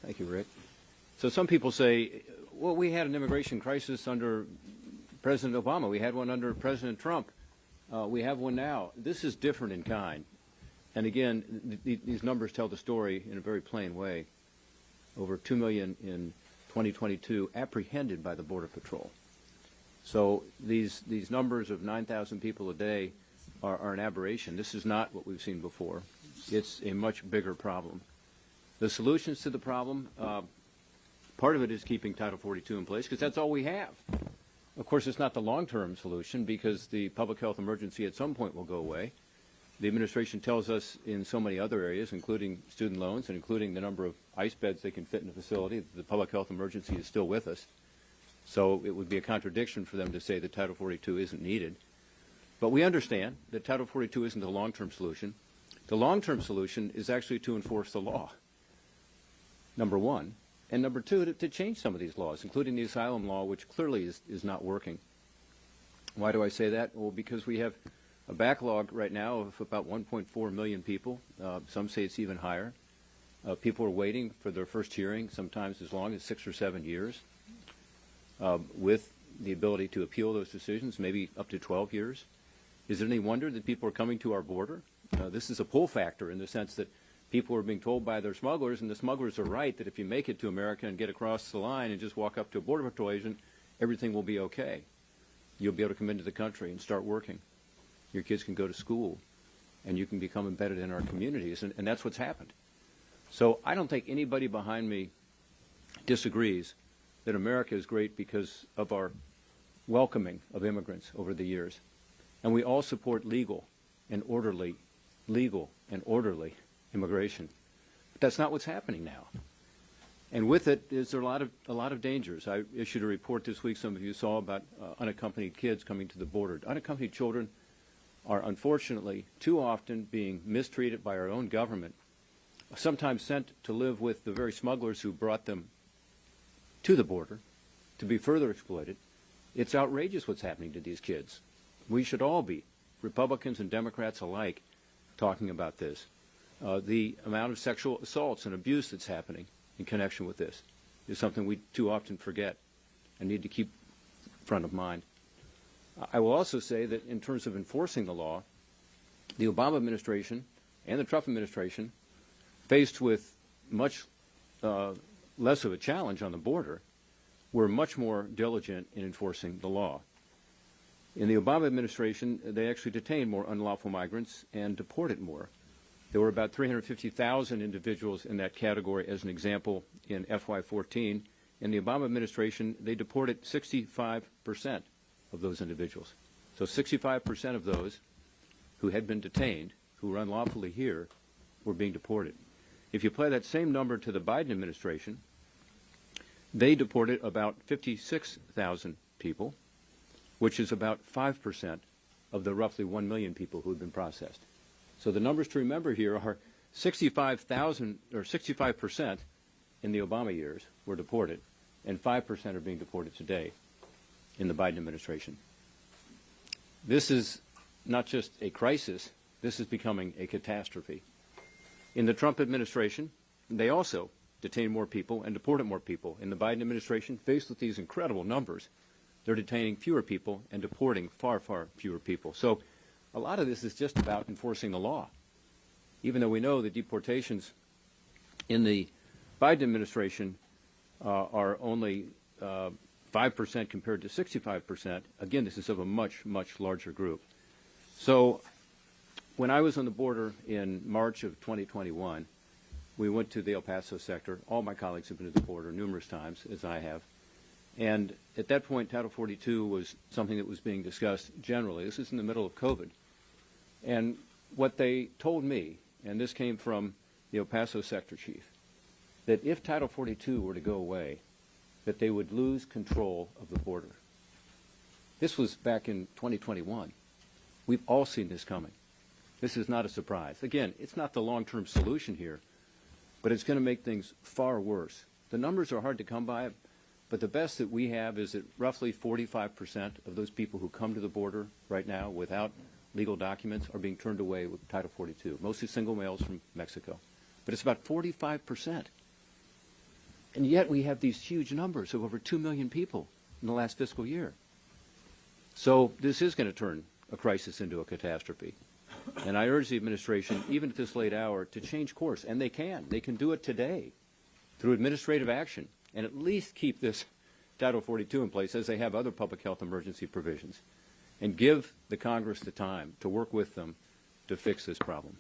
Thank you, Rick. So some people say, well, we had an immigration crisis under President Obama. We had one under President Trump. We have one now. This is different in kind. And again, these numbers tell the story in a very plain way. Over 2 million in 2022 apprehended by the Border Patrol. So these numbers of 9,000 people a day are an aberration. This is not what we've seen before. It's a much bigger problem. The solutions to the problem, part of it is keeping Title 42 in place because that's all we have. Of course, it's not the long-term solution because the public health emergency at some point will go away. The administration tells us in so many other areas, including student loans and including the number of ICE beds they can fit in a facility, that the public health emergency is still with us. So it would be a contradiction for them to say that Title 42 isn't needed. But we understand that Title 42 isn't the long-term solution. The long-term solution is actually to enforce the law, number one. And number two, to change some of these laws, including the asylum law, which clearly is not working. Why do I say that? Well, because we have a backlog right now of about 1.4 million people. Some say it's even higher. People are waiting for their first hearing, sometimes as long as 6 or 7 years, with the ability to appeal those decisions, maybe up to 12 years. Is it any wonder that people are coming to our border? This is a pull factor in the sense that people are being told by their smugglers, and the smugglers are right, that if you make it to America and get across the line and just walk up to a Border Patrol agent, everything will be okay. You'll be able to come into the country and start working. Your kids can go to school, and you can become embedded in our communities, and that's what's happened. So I don't think anybody behind me disagrees that America is great because of our welcoming of immigrants over the years. And we all support legal and orderly immigration. But that's not what's happening now. And with it is there a lot of dangers. I issued a report this week, some of you saw, about unaccompanied kids coming to the border. Unaccompanied children are unfortunately too often being mistreated by our own government, sometimes sent to live with the very smugglers who brought them to the border to be further exploited. It's outrageous what's happening to these kids. We should all be, Republicans and Democrats alike, talking about this. The amount of sexual assaults and abuse that's happening in connection with this is something we too often forget and need to keep front of mind. I will also say that in terms of enforcing the law, the Obama administration and the Trump administration, faced with much less of a challenge on the border, were much more diligent in enforcing the law. In the Obama administration, they actually detained more unlawful migrants and deported more. There were about 350,000 individuals in that category, as an example, in FY14. In the Obama administration, they deported 65% of those individuals. So 65% of those who had been detained, who were unlawfully here, were being deported. If you apply that same number to the Biden administration, they deported about 56,000 people, which is about 5% of the roughly 1 million people who had been processed. So the numbers to remember here are 65,000 or 65% in the Obama years were deported, and 5% are being deported today in the Biden administration. This is not just a crisis, this is becoming a catastrophe. In the Trump administration, they also detained more people and deported more people. In the Biden administration, faced with these incredible numbers, they're detaining fewer people and deporting far, far fewer people. So a lot of this is just about enforcing the law. Even though we know that deportations in the Biden administration are only 5% compared to 65%, again, this is of a much, much larger group. So when I was on the border in March of 2021, we went to the El Paso sector. All my colleagues have been to the border numerous times, as I have. And at that point, Title 42 was something that was being discussed generally. This is in the middle of COVID. And what they told me, and this came from the El Paso sector chief, that if Title 42 were to go away, that they would lose control of the border. This was back in 2021. We've all seen this coming. This is not a surprise. Again, it's not the long-term solution here, but it's going to make things far worse. The numbers are hard to come by, but the best that we have is that roughly 45% of those people who come to the border right now without legal documents are being turned away with Title 42, mostly single males from Mexico. But it's about 45%. And yet we have these huge numbers of over 2 million people in the last fiscal year. So this is going to turn a crisis into a catastrophe. And I urge the administration, even at this late hour, to change course. And they can. They can do it today through administrative action and at least keep this Title 42 in place as they have other public health emergency provisions, and give the Congress the time to work with them to fix this problem.